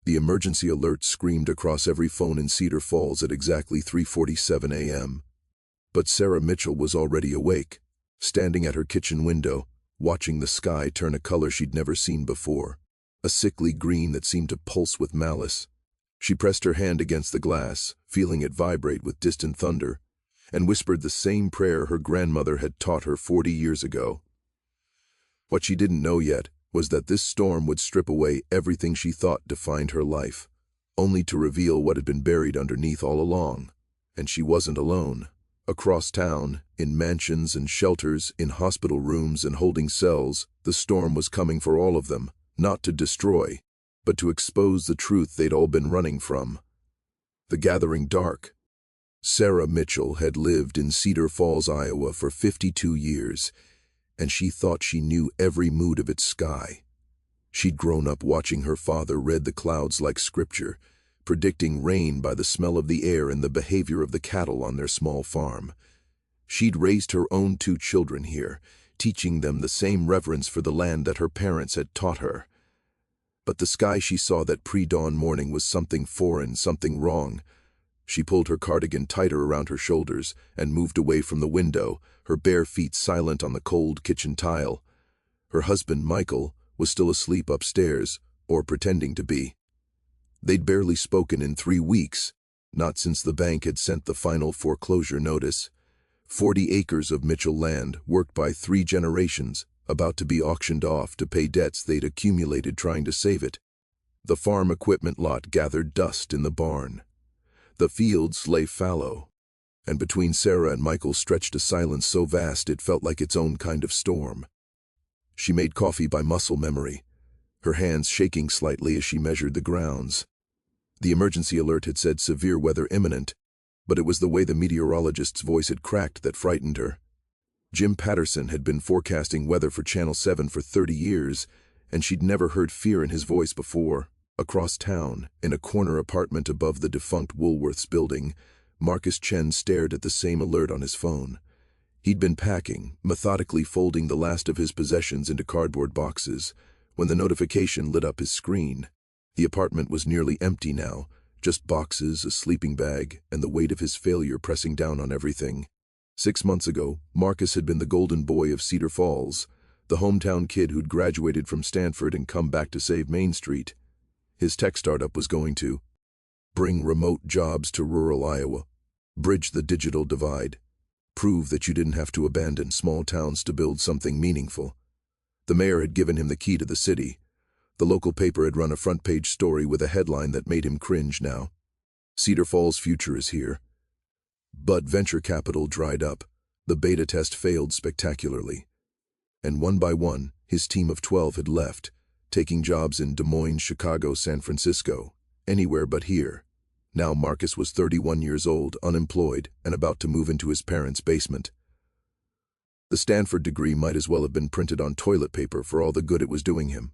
The emergency alert screamed across every phone in Cedar Falls at exactly 3:47 a.m. But Sarah Mitchell was already awake, standing at her kitchen window, watching the sky turn a color she'd never seen before, a sickly green that seemed to pulse with malice. She pressed her hand against the glass, feeling it vibrate with distant thunder, and whispered the same prayer her grandmother had taught her 40 years ago. What she didn't know yet was that this storm would strip away everything she thought defined her life, only to reveal what had been buried underneath all along. And she wasn't alone. Across town, in mansions and shelters, in hospital rooms and holding cells, the storm was coming for all of them, not to destroy, but to expose the truth they'd all been running from. The gathering dark. Sarah Mitchell had lived in Cedar Falls, Iowa for 52 years, and she thought she knew every mood of its sky. She'd grown up watching her father read the clouds like scripture, predicting rain by the smell of the air and the behavior of the cattle on their small farm. She'd raised her own 2 children here, teaching them the same reverence for the land that her parents had taught her. But the sky she saw that pre-dawn morning was something foreign, something wrong. She pulled her cardigan tighter around her shoulders and moved away from the window, her bare feet silent on the cold kitchen tile. Her husband, Michael, was still asleep upstairs, or pretending to be. They'd barely spoken in 3 weeks, not since the bank had sent the final foreclosure notice. 40 acres of Mitchell land, worked by 3 generations, about to be auctioned off to pay debts they'd accumulated trying to save it. The farm equipment lot gathered dust in the barn. The fields lay fallow, and between Sarah and Michael stretched a silence so vast it felt like its own kind of storm. She made coffee by muscle memory, her hands shaking slightly as she measured the grounds. The emergency alert had said severe weather imminent, but it was the way the meteorologist's voice had cracked that frightened her. Jim Patterson had been forecasting weather for Channel 7 for 30 years, and she'd never heard fear in his voice before. Across town, in a corner apartment above the defunct Woolworth's building, Marcus Chen stared at the same alert on his phone. He'd been packing, methodically folding the last of his possessions into cardboard boxes, when the notification lit up his screen. The apartment was nearly empty now, just boxes, a sleeping bag, and the weight of his failure pressing down on everything. 6 months ago, Marcus had been the golden boy of Cedar Falls, the hometown kid who'd graduated from Stanford and come back to save Main Street. His tech startup was going to bring remote jobs to rural Iowa, bridge the digital divide, prove that you didn't have to abandon small towns to build something meaningful. The mayor had given him the key to the city. The local paper had run a front-page story with a headline that made him cringe now. Cedar Falls' future is here. But venture capital dried up. The beta test failed spectacularly. And one by one, his team of 12 had left, taking jobs in Des Moines, Chicago, San Francisco, anywhere but here. Now Marcus was 31 years old, unemployed, and about to move into his parents' basement. The Stanford degree might as well have been printed on toilet paper for all the good it was doing him.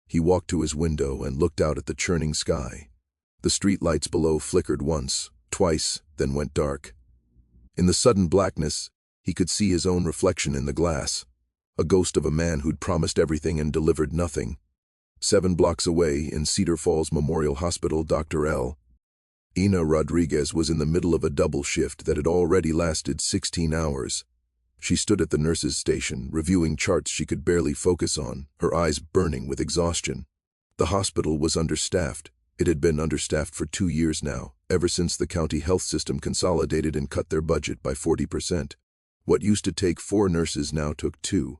He walked to his window and looked out at the churning sky. The street lights below flickered once, twice, then went dark. In the sudden blackness, he could see his own reflection in the glass, a ghost of a man who'd promised everything and delivered nothing. 7 blocks away, in Cedar Falls Memorial Hospital, Dr. L. Ina Rodriguez was in the middle of a double shift that had already lasted 16 hours. She stood at the nurse's station, reviewing charts she could barely focus on, her eyes burning with exhaustion. The hospital was understaffed. It had been understaffed for 2 years now, ever since the county health system consolidated and cut their budget by 40%. What used to take 4 nurses now took 2.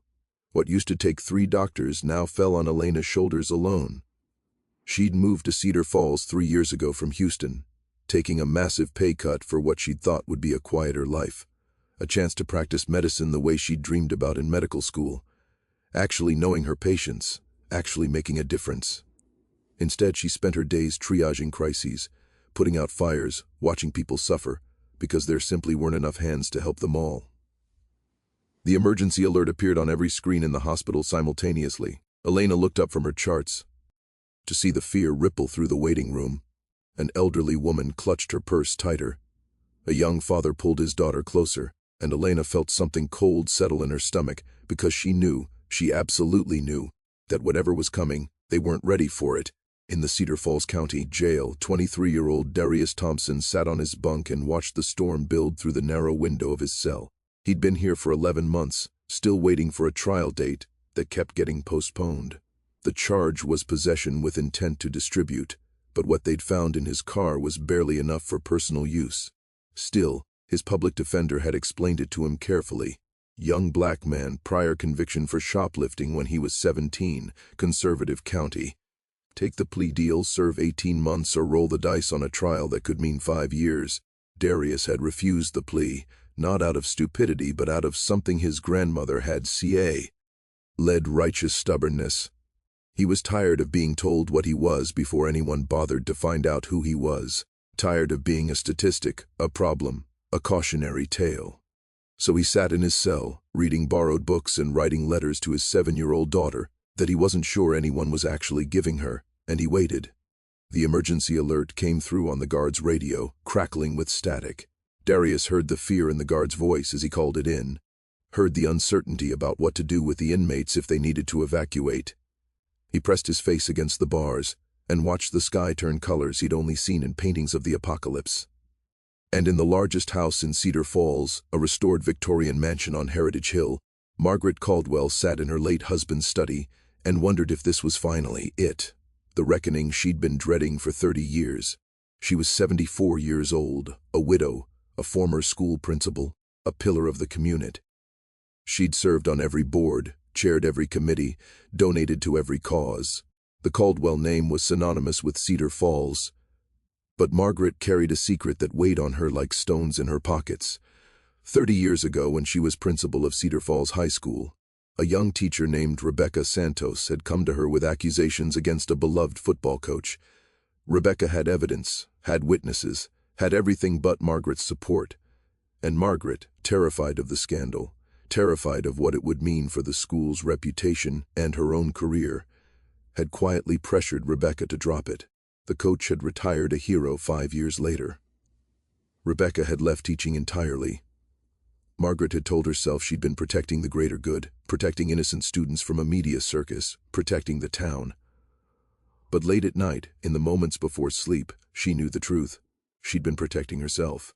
What used to take 3 doctors now fell on Elena's shoulders alone. She'd moved to Cedar Falls 3 years ago from Houston, taking a massive pay cut for what she'd thought would be a quieter life, a chance to practice medicine the way she'd dreamed about in medical school, actually knowing her patients, actually making a difference. Instead, she spent her days triaging crises, putting out fires, watching people suffer, because there simply weren't enough hands to help them all. The emergency alert appeared on every screen in the hospital simultaneously. Elena looked up from her charts to see the fear ripple through the waiting room. An elderly woman clutched her purse tighter. A young father pulled his daughter closer, and Elena felt something cold settle in her stomach because she absolutely knew, that whatever was coming, they weren't ready for it. In the Cedar Falls County Jail, 23-year-old Darius Thompson sat on his bunk and watched the storm build through the narrow window of his cell. He'd been here for 11 months, still waiting for a trial date that kept getting postponed. The charge was possession with intent to distribute, but what they'd found in his car was barely enough for personal use. Still, his public defender had explained it to him carefully. Young black man, prior conviction for shoplifting when he was 17, conservative county. Take the plea deal, serve 18 months, or roll the dice on a trial that could mean 5 years. Darius had refused the plea, not out of stupidity but out of something his grandmother had led righteous stubbornness. He was tired of being told what he was before anyone bothered to find out who he was. Tired of being a statistic, a problem, a cautionary tale. So he sat in his cell, reading borrowed books and writing letters to his 7-year-old daughter that he wasn't sure anyone was actually giving her, and he waited. The emergency alert came through on the guard's radio, crackling with static. Darius heard the fear in the guard's voice as he called it in, heard the uncertainty about what to do with the inmates if they needed to evacuate. He pressed his face against the bars and watched the sky turn colors he'd only seen in paintings of the apocalypse. And in the largest house in Cedar Falls, a restored Victorian mansion on Heritage Hill, Margaret Caldwell sat in her late husband's study and wondered if this was finally it, the reckoning she'd been dreading for 30 years. She was 74 years old, a widow, a former school principal, a pillar of the community. She'd served on every board, chaired every committee, donated to every cause. The Caldwell name was synonymous with Cedar Falls. But Margaret carried a secret that weighed on her like stones in her pockets. 30 years ago, when she was principal of Cedar Falls High School, a young teacher named Rebecca Santos had come to her with accusations against a beloved football coach. Rebecca had evidence, had witnesses, had everything but Margaret's support. And Margaret, terrified of the scandal, terrified of what it would mean for the school's reputation and her own career, had quietly pressured Rebecca to drop it. The coach had retired a hero 5 years later. Rebecca had left teaching entirely. Margaret had told herself she'd been protecting the greater good, protecting innocent students from a media circus, protecting the town. But late at night, in the moments before sleep, she knew the truth. She'd been protecting herself.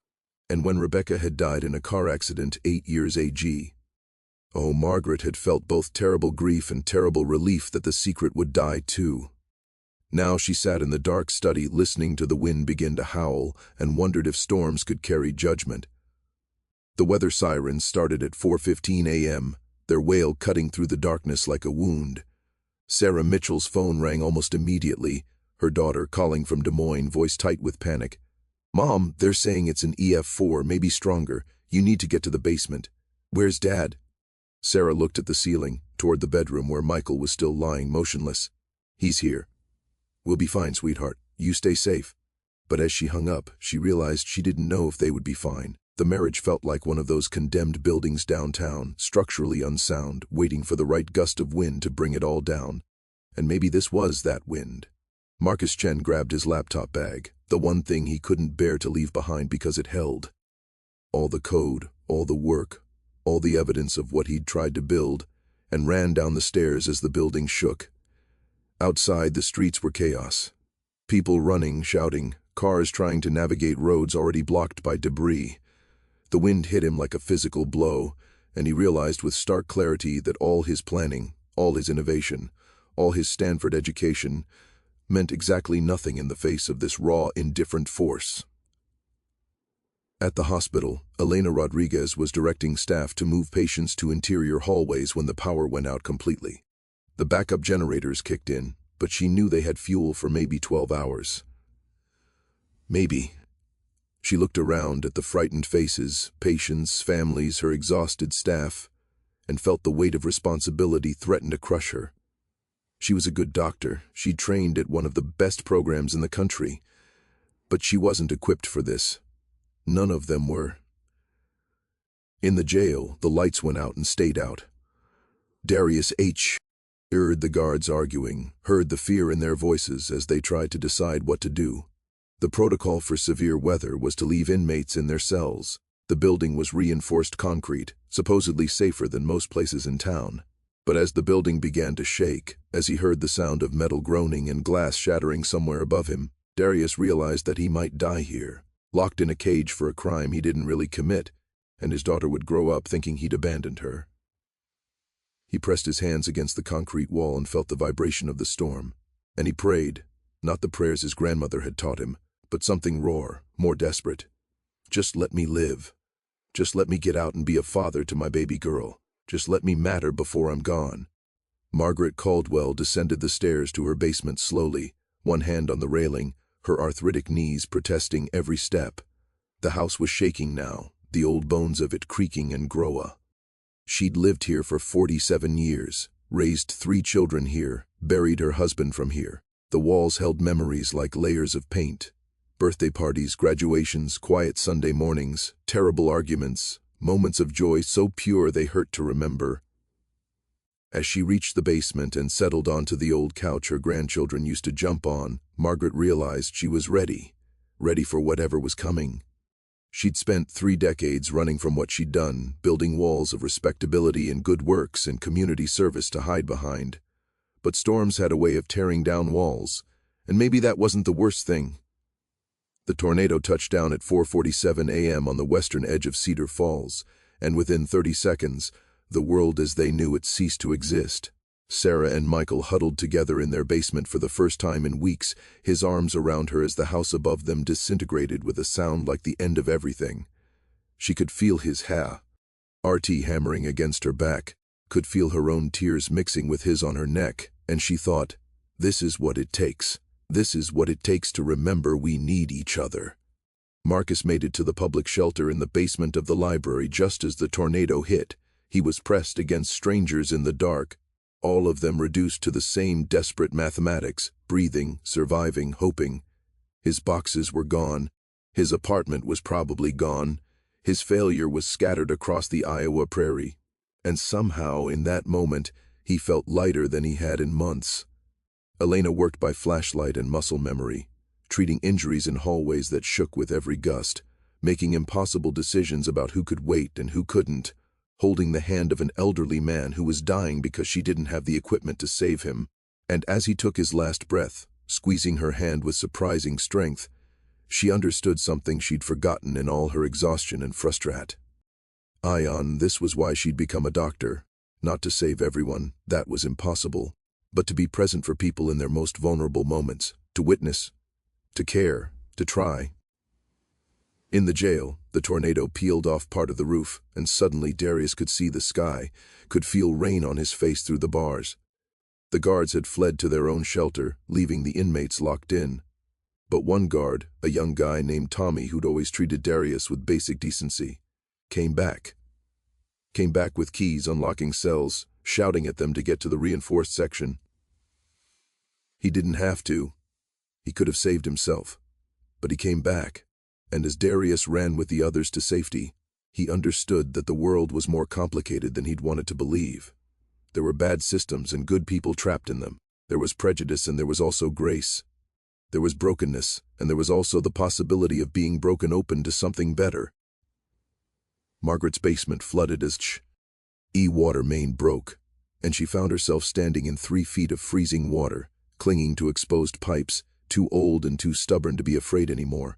And when Rebecca had died in a car accident 8 years AG, Margaret had felt both terrible grief and terrible relief that the secret would die too. Now she sat in the dark study listening to the wind begin to howl and wondered if storms could carry judgment. The weather sirens started at 4:15 a.m., their wail cutting through the darkness like a wound. Sarah Mitchell's phone rang almost immediately, her daughter calling from Des Moines, voice tight with panic. "Mom, they're saying it's an EF4, maybe stronger. You need to get to the basement. Where's Dad?" Sarah looked at the ceiling, toward the bedroom where Michael was still lying motionless. "He's here. We'll be fine, sweetheart. You stay safe." But as she hung up, she realized she didn't know if they would be fine. The marriage felt like one of those condemned buildings downtown, structurally unsound, waiting for the right gust of wind to bring it all down. And maybe this was that wind. Marcus Chen grabbed his laptop bag, the one thing he couldn't bear to leave behind because it held all the code, all the work, all the evidence of what he'd tried to build, and ran down the stairs as the building shook. Outside, the streets were chaos. People running, shouting, cars trying to navigate roads already blocked by debris. The wind hit him like a physical blow, and he realized with stark clarity that all his planning, all his innovation, all his Stanford education meant exactly nothing in the face of this raw, indifferent force. At the hospital, Elena Rodriguez was directing staff to move patients to interior hallways when the power went out completely. The backup generators kicked in, but she knew they had fuel for maybe 12 hours. Maybe. She looked around at the frightened faces, patients, families, her exhausted staff, and felt the weight of responsibility threaten to crush her. She was a good doctor. She'd trained at one of the best programs in the country. But she wasn't equipped for this. None of them were. In the jail, the lights went out and stayed out. Darius H. heard the guards arguing, heard the fear in their voices as they tried to decide what to do. The protocol for severe weather was to leave inmates in their cells. The building was reinforced concrete, supposedly safer than most places in town. But as the building began to shake, as he heard the sound of metal groaning and glass shattering somewhere above him, Darius realized that he might die here, locked in a cage for a crime he didn't really commit, and his daughter would grow up thinking he'd abandoned her. He pressed his hands against the concrete wall and felt the vibration of the storm. And he prayed, not the prayers his grandmother had taught him, but something rawer, more desperate. Just let me live. Just let me get out and be a father to my baby girl. Just let me matter before I'm gone. Margaret Caldwell descended the stairs to her basement slowly, one hand on the railing, her arthritic knees protesting every step. The house was shaking now, the old bones of it creaking and groa. She'd lived here for 47 years, raised 3 children here, buried her husband from here. The walls held memories like layers of paint. Birthday parties, graduations, quiet Sunday mornings, terrible arguments, moments of joy so pure they hurt to remember. As she reached the basement and settled onto the old couch her grandchildren used to jump on, Margaret realized she was ready for whatever was coming. She'd spent 3 decades running from what she'd done, building walls of respectability and good works and community service to hide behind. But storms had a way of tearing down walls, and maybe that wasn't the worst thing. The tornado touched down at 4:47 a.m. on the western edge of Cedar Falls, and within 30 seconds, the world as they knew it ceased to exist. Sarah and Michael huddled together in their basement for the first time in weeks, his arms around her as the house above them disintegrated with a sound like the end of everything. She could feel his RT hammering against her back, could feel her own tears mixing with his on her neck, and she thought, this is what it takes. This is what it takes to remember we need each other. Marcus made it to the public shelter in the basement of the library just as the tornado hit. He was pressed against strangers in the dark, all of them reduced to the same desperate mathematics, breathing, surviving, hoping. His boxes were gone. His apartment was probably gone. His failure was scattered across the Iowa prairie. And somehow, in that moment, he felt lighter than he had in months. Elena worked by flashlight and muscle memory, treating injuries in hallways that shook with every gust, making impossible decisions about who could wait and who couldn't, holding the hand of an elderly man who was dying because she didn't have the equipment to save him. And as he took his last breath, squeezing her hand with surprising strength, she understood something she'd forgotten in all her exhaustion and frustration. This was why she'd become a doctor. Not to save everyone, that was impossible, but to be present for people in their most vulnerable moments, to witness, to care, to try. In the jail, the tornado peeled off part of the roof, and suddenly Darius could see the sky, could feel rain on his face through the bars. The guards had fled to their own shelter, leaving the inmates locked in. But one guard, a young guy named Tommy who'd always treated Darius with basic decency, came back. Came back with keys unlocking cells, shouting at them to get to the reinforced section. He didn't have to. He could have saved himself. But he came back, and as Darius ran with the others to safety, he understood that the world was more complicated than he'd wanted to believe. There were bad systems and good people trapped in them. There was prejudice and there was also grace. There was brokenness, and there was also the possibility of being broken open to something better. Margaret's basement flooded as water main broke, and she found herself standing in 3 feet of freezing water, clinging to exposed pipes, too old and too stubborn to be afraid anymore.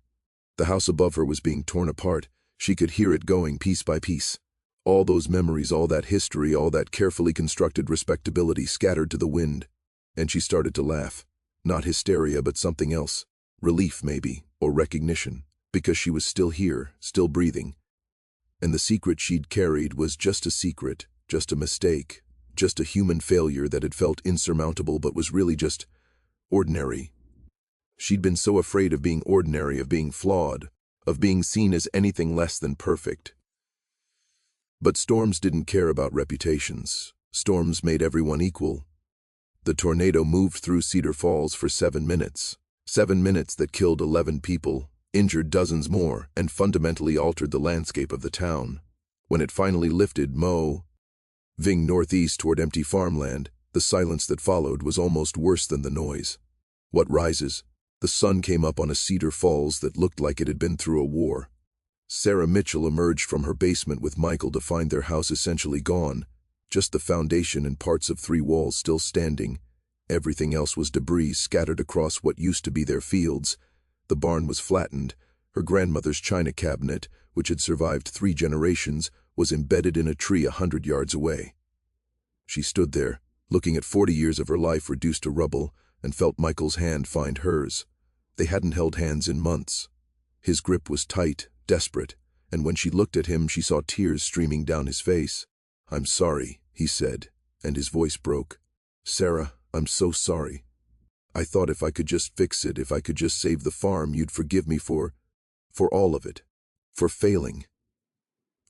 The house above her was being torn apart. She could hear it going piece by piece. All those memories, all that history, all that carefully constructed respectability scattered to the wind. And she started to laugh. Not hysteria, but something else. Relief, maybe, or recognition, because she was still here, still breathing. And the secret she'd carried was just a secret, just a mistake, just a human failure that had felt insurmountable but was really just ordinary. She'd been so afraid of being ordinary, of being flawed, of being seen as anything less than perfect. But storms didn't care about reputations. Storms made everyone equal. The tornado moved through Cedar Falls for 7 minutes. 7 minutes that killed 11 people, injured dozens more, and fundamentally altered the landscape of the town. When it finally lifted, moving northeast toward empty farmland, the silence that followed was almost worse than the noise. What rises? The sun came up on a Cedar Falls that looked like it had been through a war. Sarah Mitchell emerged from her basement with Michael to find their house essentially gone, Just the foundation and parts of 3 walls still standing. Everything else was debris scattered across what used to be their fields. The barn was flattened. Her grandmother's china cabinet, which had survived 3 generations, was embedded in a tree 100 yards away. She stood there, looking at 40 years of her life reduced to rubble, and felt Michael's hand find hers. They hadn't held hands in months. His grip was tight, desperate, and when she looked at him she saw tears streaming down his face. "I'm sorry," he said, and his voice broke. "Sarah, I'm so sorry. I thought if I could just fix it, if I could just save the farm, you'd forgive me for all of it. For failing.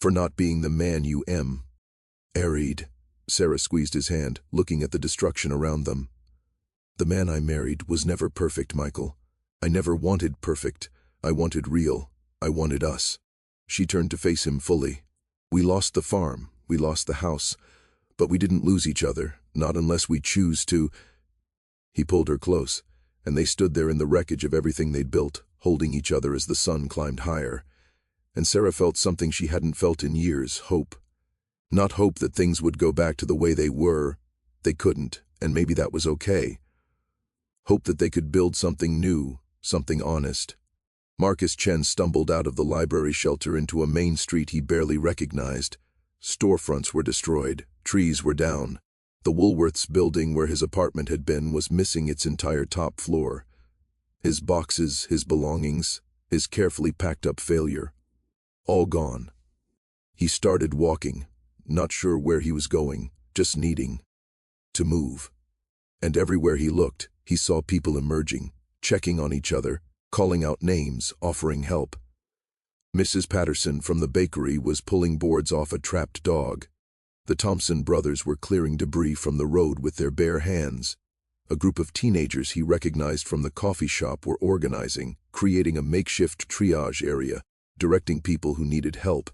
For not being the man you am." "Arid." Sarah squeezed his hand, looking at the destruction around them. "The man I married was never perfect, Michael. I never wanted perfect. I wanted real. I wanted us." She turned to face him fully. "We lost the farm. We lost the house. But we didn't lose each other, not unless we choose to." He pulled her close, and they stood there in the wreckage of everything they'd built, holding each other as the sun climbed higher. And Sarah felt something she hadn't felt in years, hope. Not hope that things would go back to the way they were. They couldn't, and maybe that was okay. Hope that they could build something new, something honest. Marcus Chen stumbled out of the library shelter into a main street he barely recognized. Storefronts were destroyed, trees were down. The Woolworths building where his apartment had been was missing its entire top floor. His boxes, his belongings, his carefully packed up failure. All gone. He started walking, not sure where he was going, just needing to move. And everywhere he looked, he saw people emerging, checking on each other, calling out names, offering help. Mrs. Patterson from the bakery was pulling boards off a trapped dog. The Thompson brothers were clearing debris from the road with their bare hands. A group of teenagers he recognized from the coffee shop were organizing, creating a makeshift triage area, directing people who needed help.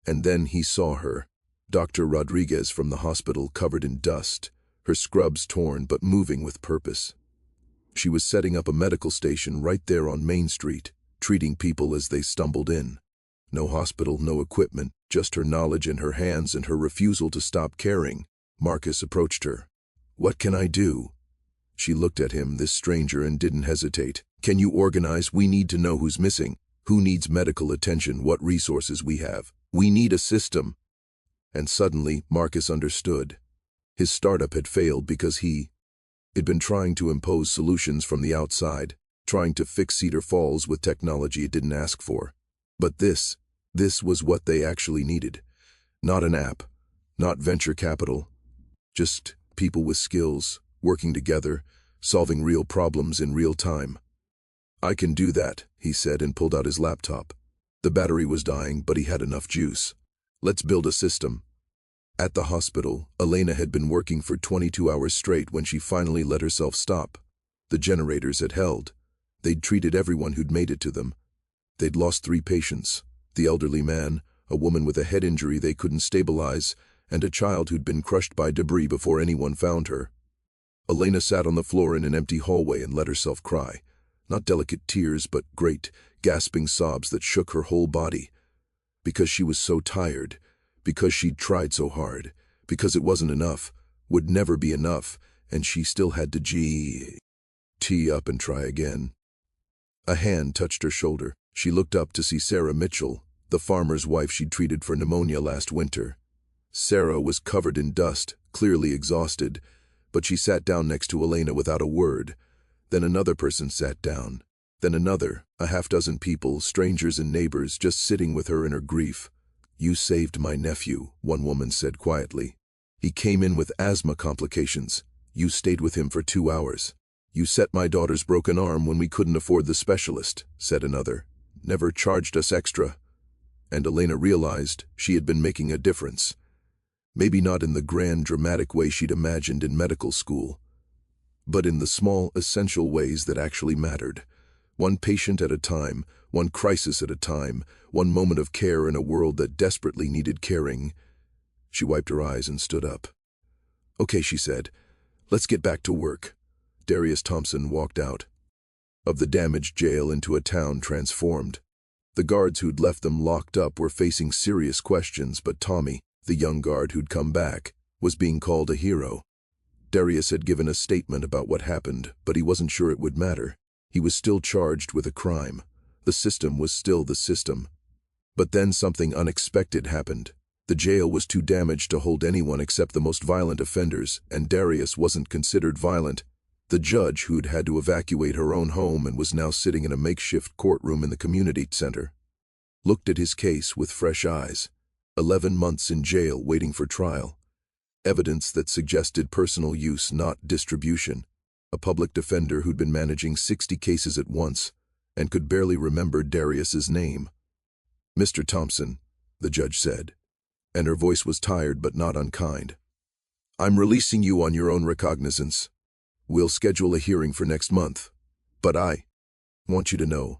And then he saw her, Dr. Rodriguez from the hospital, covered in dust, her scrubs torn but moving with purpose. She was setting up a medical station right there on Main Street, treating people as they stumbled in. No hospital, no equipment, just her knowledge in her hands and her refusal to stop caring. Marcus approached her. "What can I do?" She looked at him, this stranger, and didn't hesitate. "Can you organize? We need to know who's missing, who needs medical attention, what resources we have. We need a system." And suddenly, Marcus understood. His startup had failed because he'd been trying to impose solutions from the outside, trying to fix Cedar Falls with technology it didn't ask for. But this was what they actually needed. Not an app, not venture capital, just people with skills, working together, solving real problems in real time. "I can do that," he said, and pulled out his laptop. The battery was dying, but he had enough juice. "Let's build a system." At the hospital, Elena had been working for 22 hours straight when she finally let herself stop. The generators had held. They'd treated everyone who'd made it to them. They'd lost 3 patients, the elderly man, a woman with a head injury they couldn't stabilize, and a child who'd been crushed by debris before anyone found her. Elena sat on the floor in an empty hallway and let herself cry. Not delicate tears, but great, gasping sobs that shook her whole body. Because she was so tired, because she'd tried so hard, because it wasn't enough, would never be enough, and she still had to tee up and try again. A hand touched her shoulder. She looked up to see Sarah Mitchell, the farmer's wife she'd treated for pneumonia last winter. Sarah was covered in dust, clearly exhausted, but she sat down next to Elena without a word. Then another person sat down. Then another, a half-dozen people, strangers and neighbors, just sitting with her in her grief. "You saved my nephew," one woman said quietly. "He came in with asthma complications. You stayed with him for 2 hours. You set my daughter's broken arm when we couldn't afford the specialist," said another. "Never charged us extra." And Elena realized she had been making a difference. Maybe not in the grand, dramatic way she'd imagined in medical school, but in the small, essential ways that actually mattered. One patient at a time, one crisis at a time, one moment of care in a world that desperately needed caring. She wiped her eyes and stood up. "Okay," she said. "Let's get back to work." Darius Thompson walked out of the damaged jail into a town transformed. The guards who'd left them locked up were facing serious questions, but Tommy, the young guard who'd come back, was being called a hero. Darius had given a statement about what happened, but he wasn't sure it would matter. He was still charged with a crime. The system was still the system. But then something unexpected happened. The jail was too damaged to hold anyone except the most violent offenders, and Darius wasn't considered violent. The judge, who'd had to evacuate her own home and was now sitting in a makeshift courtroom in the community center, looked at his case with fresh eyes. 11 months in jail waiting for trial. Evidence that suggested personal use, not distribution. A public defender who'd been managing 60 cases at once and could barely remember Darius's name. "Mr. Thompson," the judge said, and her voice was tired but not unkind. "I'm releasing you on your own recognizance. We'll schedule a hearing for next month. But I want you to know,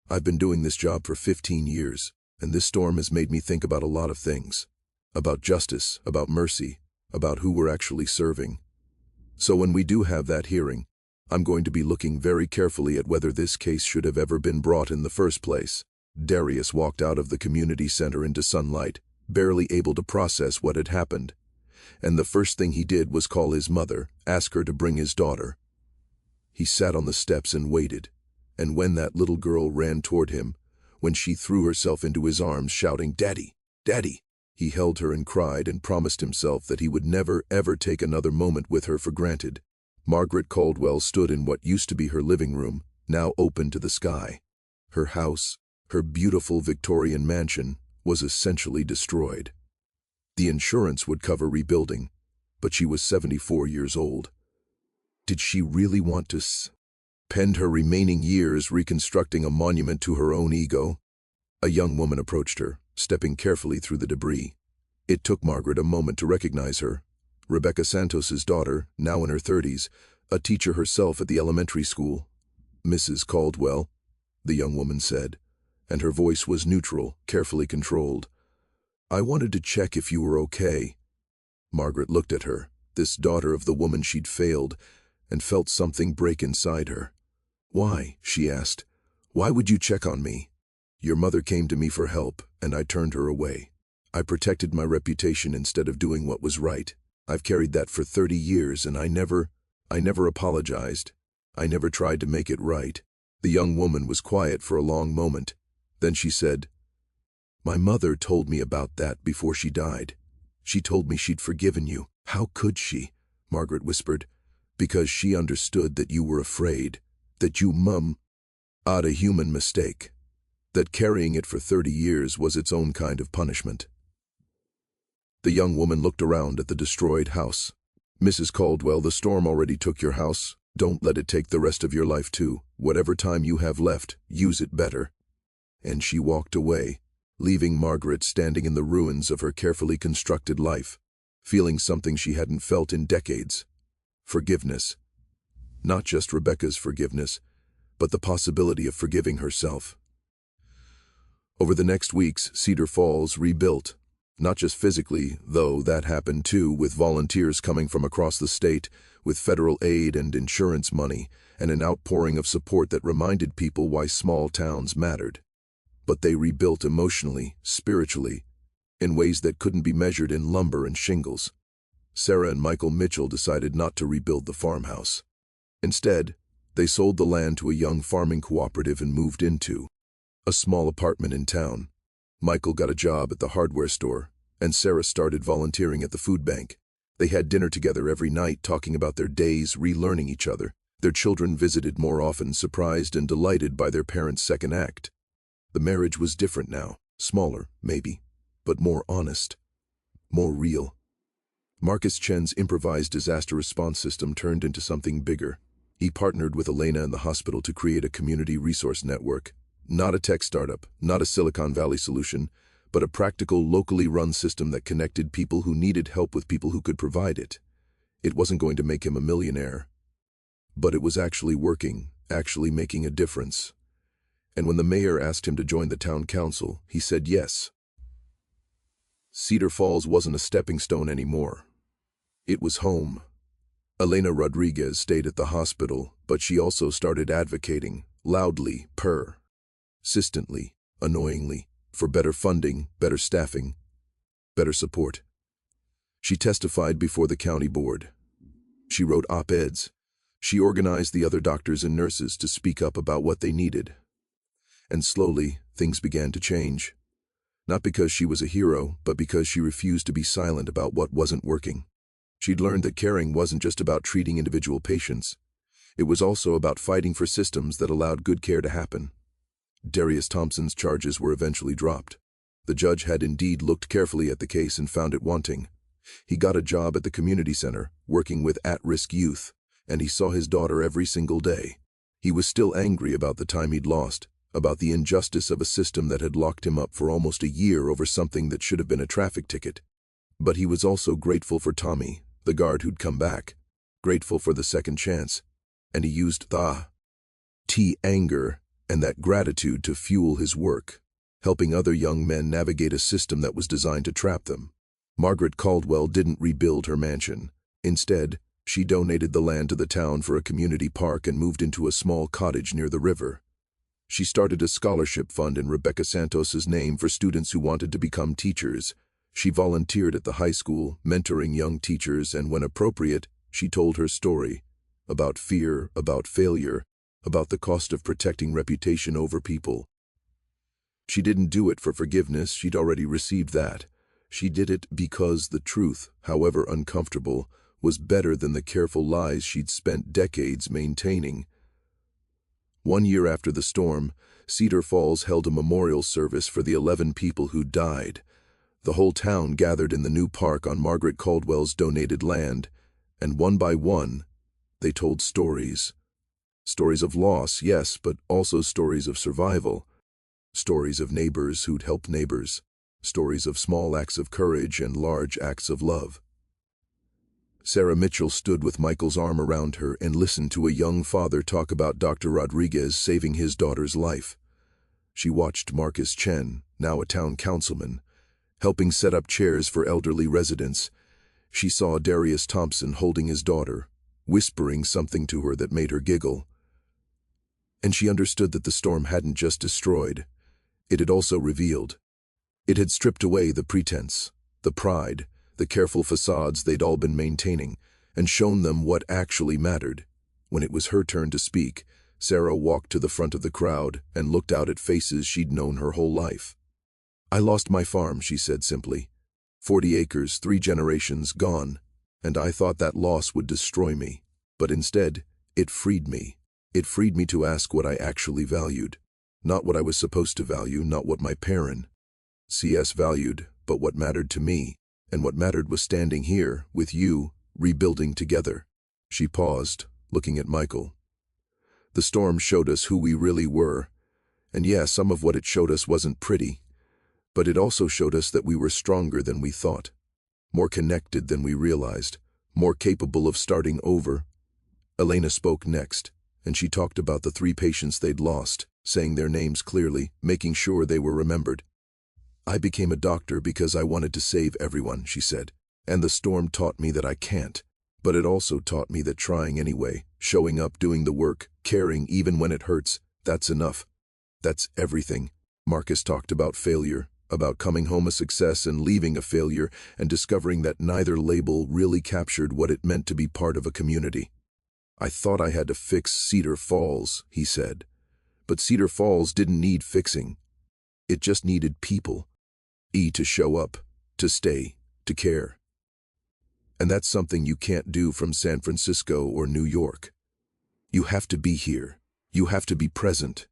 I've been doing this job for 15 years, and this storm has made me think about a lot of things. About justice, about mercy, about who we're actually serving. So when we do have that hearing, I'm going to be looking very carefully at whether this case should have ever been brought in the first place." Darius walked out of the community center into sunlight, barely able to process what had happened. And the first thing he did was call his mother, ask her to bring his daughter. He sat on the steps and waited, and when that little girl ran toward him, when she threw herself into his arms shouting, "Daddy, Daddy," he held her and cried and promised himself that he would never, ever take another moment with her for granted. Margaret Caldwell stood in what used to be her living room, now open to the sky. Her house, her beautiful Victorian mansion, was essentially destroyed. The insurance would cover rebuilding, but she was 74 years old. Did she really want to spend her remaining years reconstructing a monument to her own ego? A young woman approached her, stepping carefully through the debris. It took Margaret a moment to recognize her. Rebecca Santos's daughter, now in her 30s, a teacher herself at the elementary school. "Mrs. Caldwell," the young woman said, and her voice was neutral, carefully controlled. "I wanted to check if you were okay." Margaret looked at her, this daughter of the woman she'd failed, and felt something break inside her. "Why?" she asked. "Why would you check on me?" "Your mother came to me for help, and I turned her away. I protected my reputation instead of doing what was right. I've carried that for 30 years, and I never apologized. I never tried to make it right." The young woman was quiet for a long moment. Then she said, "My mother told me about that before she died. She told me she'd forgiven you." "How could she?" Margaret whispered. "Because she understood that you were afraid, that you had a human mistake, that carrying it for 30 years was its own kind of punishment." The young woman looked around at the destroyed house. "Mrs. Caldwell, the storm already took your house. Don't let it take the rest of your life too. Whatever time you have left, use it better." And she walked away, leaving Margaret standing in the ruins of her carefully constructed life, feeling something she hadn't felt in decades. Forgiveness. Not just Rebecca's forgiveness, but the possibility of forgiving herself. Over the next weeks, Cedar Falls rebuilt. Not just physically, though that happened too, with volunteers coming from across the state, with federal aid and insurance money, and an outpouring of support that reminded people why small towns mattered. But they rebuilt emotionally, spiritually, in ways that couldn't be measured in lumber and shingles. Sarah and Michael Mitchell decided not to rebuild the farmhouse. Instead, they sold the land to a young farming cooperative and moved into a small apartment in town. Michael got a job at the hardware store, and Sarah started volunteering at the food bank. They had dinner together every night, talking about their days, relearning each other. Their children visited more often, surprised and delighted by their parents' second act. The marriage was different now, smaller, maybe, but more honest, more real. Marcus Chen's improvised disaster response system turned into something bigger. He partnered with Elena in the hospital to create a community resource network. Not a tech startup, not a Silicon Valley solution, but a practical, locally run system that connected people who needed help with people who could provide it. It wasn't going to make him a millionaire, but it was actually working, actually making a difference. And when the mayor asked him to join the town council, he said yes. Cedar Falls wasn't a stepping stone anymore. It was home. Elena Rodriguez stayed at the hospital, but she also started advocating, loudly, persistently, annoyingly, for better funding, better staffing, better support. She testified before the county board. She wrote op-eds. She organized the other doctors and nurses to speak up about what they needed. And slowly, things began to change. Not because she was a hero, but because she refused to be silent about what wasn't working. She'd learned that caring wasn't just about treating individual patients. It was also about fighting for systems that allowed good care to happen. Darius Thompson's charges were eventually dropped. The judge had indeed looked carefully at the case and found it wanting. He got a job at the community center, working with at-risk youth, and he saw his daughter every single day. He was still angry about the time he'd lost, about the injustice of a system that had locked him up for almost a year over something that should have been a traffic ticket. But he was also grateful for Tommy, the guard who'd come back, grateful for the second chance, and he used the anger and that gratitude to fuel his work, helping other young men navigate a system that was designed to trap them. Margaret Caldwell didn't rebuild her mansion. Instead, she donated the land to the town for a community park and moved into a small cottage near the river. She started a scholarship fund in Rebecca Santos's name for students who wanted to become teachers. She volunteered at the high school, mentoring young teachers, and when appropriate, she told her story about fear, about failure, about the cost of protecting reputation over people. She didn't do it for forgiveness, she'd already received that. She did it because the truth, however uncomfortable, was better than the careful lies she'd spent decades maintaining. 1 year after the storm, Cedar Falls held a memorial service for the 11 people who died. The whole town gathered in the new park on Margaret Caldwell's donated land, and one by one, they told stories. Stories of loss, yes, but also stories of survival. Stories of neighbors who'd helped neighbors. Stories of small acts of courage and large acts of love. Sarah Mitchell stood with Michael's arm around her and listened to a young father talk about Dr. Rodriguez saving his daughter's life. She watched Marcus Chen, now a town councilman, helping set up chairs for elderly residents. She saw Darius Thompson holding his daughter, whispering something to her that made her giggle. And she understood that the storm hadn't just destroyed, it had also revealed. It had stripped away the pretense, the pride, the careful facades they'd all been maintaining, and shown them what actually mattered. When it was her turn to speak, Sarah walked to the front of the crowd and looked out at faces she'd known her whole life. "I lost my farm," she said simply. 40 acres, 3 generations, gone, and I thought that loss would destroy me. But instead, it freed me. It freed me to ask what I actually valued. Not what I was supposed to value, not what my parent, CS valued, but what mattered to me. And what mattered was standing here, with you, rebuilding together." She paused, looking at Michael. "The storm showed us who we really were. And yeah, some of what it showed us wasn't pretty. But it also showed us that we were stronger than we thought. More connected than we realized. More capable of starting over." Elena spoke next, and she talked about the 3 patients they'd lost, saying their names clearly, making sure they were remembered. "I became a doctor because I wanted to save everyone," she said. "And the storm taught me that I can't. But it also taught me that trying anyway, showing up, doing the work, caring even when it hurts, that's enough. That's everything." Marcus talked about failure, about coming home a success and leaving a failure, and discovering that neither label really captured what it meant to be part of a community. "I thought I had to fix Cedar Falls," he said. But Cedar Falls didn't need fixing. It just needed people. To show up, to stay, to care. And that's something you can't do from San Francisco or New York. You have to be here. You have to be present.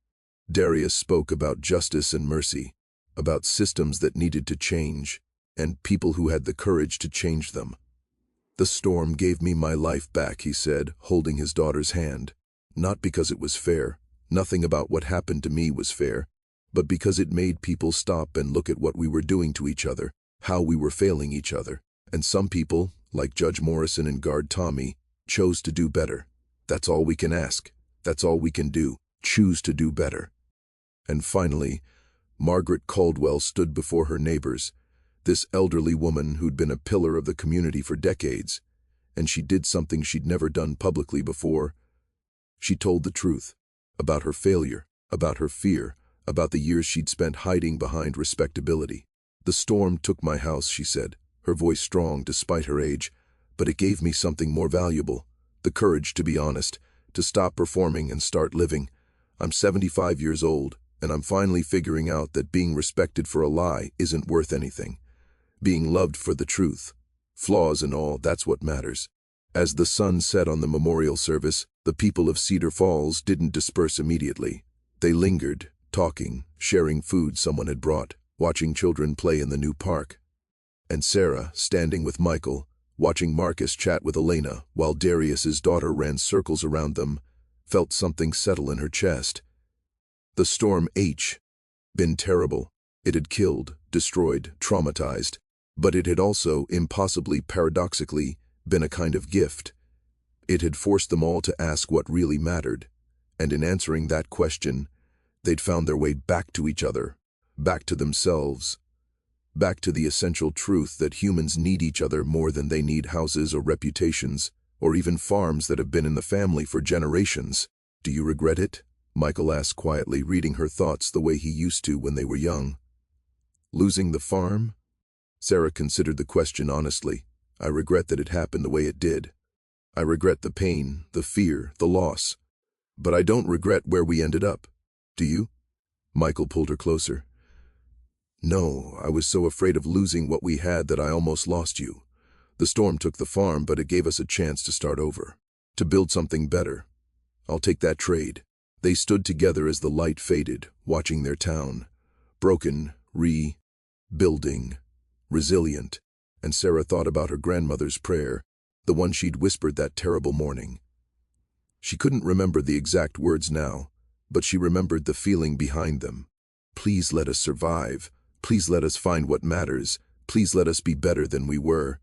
Darius spoke about justice and mercy, about systems that needed to change, and people who had the courage to change them. "The storm gave me my life back," he said, holding his daughter's hand. "Not because it was fair. Nothing about what happened to me was fair. But because it made people stop and look at what we were doing to each other, how we were failing each other. And some people, like Judge Morrison and Guard Tommy, chose to do better. That's all we can ask. That's all we can do. Choose to do better." And finally, Margaret Caldwell stood before her neighbors, this elderly woman who'd been a pillar of the community for decades, and she did something she'd never done publicly before. She told the truth, about her failure, about her fear, about the years she'd spent hiding behind respectability. "The storm took my house," she said, her voice strong despite her age, but it gave me something more valuable, the courage to be honest, to stop performing and start living. I'm 75 years old, and I'm finally figuring out that being respected for a lie isn't worth anything. Being loved for the truth, flaws and all, that's what matters. As the sun set on the memorial service, the people of Cedar Falls didn't disperse immediately. They lingered, talking, sharing food someone had brought, watching children play in the new park. And Sarah, standing with Michael, watching Marcus chat with Elena while Darius's daughter ran circles around them, felt something settle in her chest. The storm H been terrible. It had killed, destroyed, traumatized, but it had also, impossibly paradoxically, been a kind of gift. It had forced them all to ask what really mattered, and in answering that question, they'd found their way back to each other, back to themselves, back to the essential truth that humans need each other more than they need houses or reputations, or even farms that have been in the family for generations. Do you regret it? Michael asked quietly, reading her thoughts the way he used to when they were young. Losing the farm? Sarah considered the question honestly. I regret that it happened the way it did. I regret the pain, the fear, the loss. But I don't regret where we ended up. Do you? Michael pulled her closer. No, I was so afraid of losing what we had that I almost lost you. The storm took the farm, but it gave us a chance to start over, to build something better. I'll take that trade. They stood together as the light faded, watching their town. Broken, rebuilding, resilient. And Sarah thought about her grandmother's prayer, the one she'd whispered that terrible morning. She couldn't remember the exact words now, but she remembered the feeling behind them. Please let us survive. Please let us find what matters. Please let us be better than we were.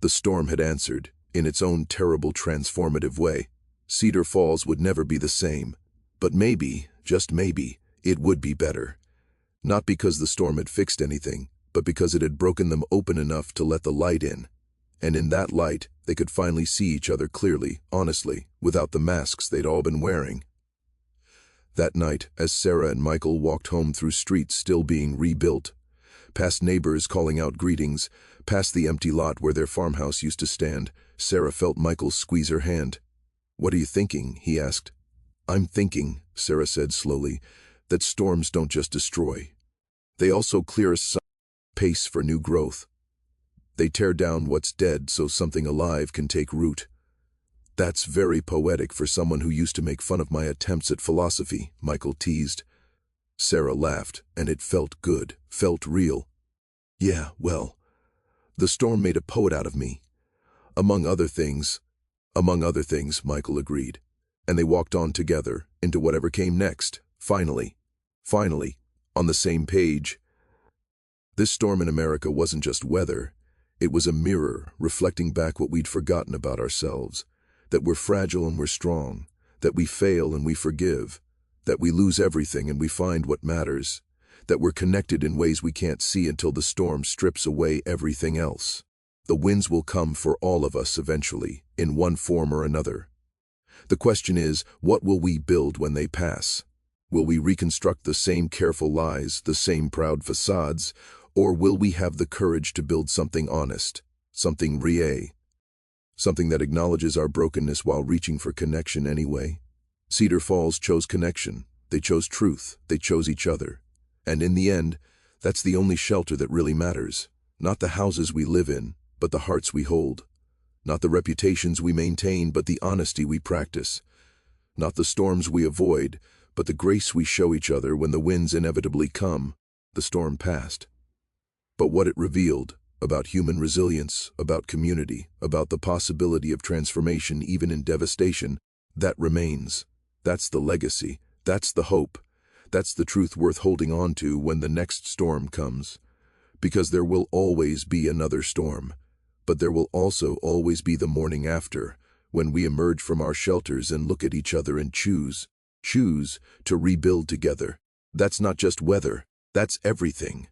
The storm had answered, in its own terrible transformative way. Cedar Falls would never be the same, but maybe, just maybe, it would be better. Not because the storm had fixed anything, but because it had broken them open enough to let the light in. And in that light, they could finally see each other clearly, honestly, without the masks they'd all been wearing. That night, as Sarah and Michael walked home through streets still being rebuilt, past neighbors calling out greetings, past the empty lot where their farmhouse used to stand, Sarah felt Michael squeeze her hand. "What are you thinking?" he asked. "I'm thinking," Sarah said slowly, "that storms don't just destroy. They also clear a space for new growth. They tear down what's dead so something alive can take root." "That's very poetic for someone who used to make fun of my attempts at philosophy," Michael teased. Sarah laughed, and it felt good, felt real. "Yeah, well, the storm made a poet out of me. Among other things, Michael agreed. And they walked on together, into whatever came next, finally, on the same page. This storm in America wasn't just weather. It was a mirror reflecting back what we'd forgotten about ourselves. That we're fragile and we're strong. That we fail and we forgive. That we lose everything and we find what matters. That we're connected in ways we can't see until the storm strips away everything else. The winds will come for all of us eventually, in one form or another. The question is, what will we build when they pass? Will we reconstruct the same careful lies, the same proud facades, or will we have the courage to build something honest, something real, something that acknowledges our brokenness while reaching for connection anyway? Cedar Falls chose connection. They chose truth. They chose each other. And in the end, that's the only shelter that really matters. Not the houses we live in, but the hearts we hold. Not the reputations we maintain, but the honesty we practice. Not the storms we avoid, but the grace we show each other when the winds inevitably come. The storm passed. But what it revealed about human resilience, about community, about the possibility of transformation even in devastation, that remains. That's the legacy. That's the hope. That's the truth worth holding on to when the next storm comes. Because there will always be another storm. But there will also always be the morning after, when we emerge from our shelters and look at each other and choose to rebuild together. That's not just weather, that's everything.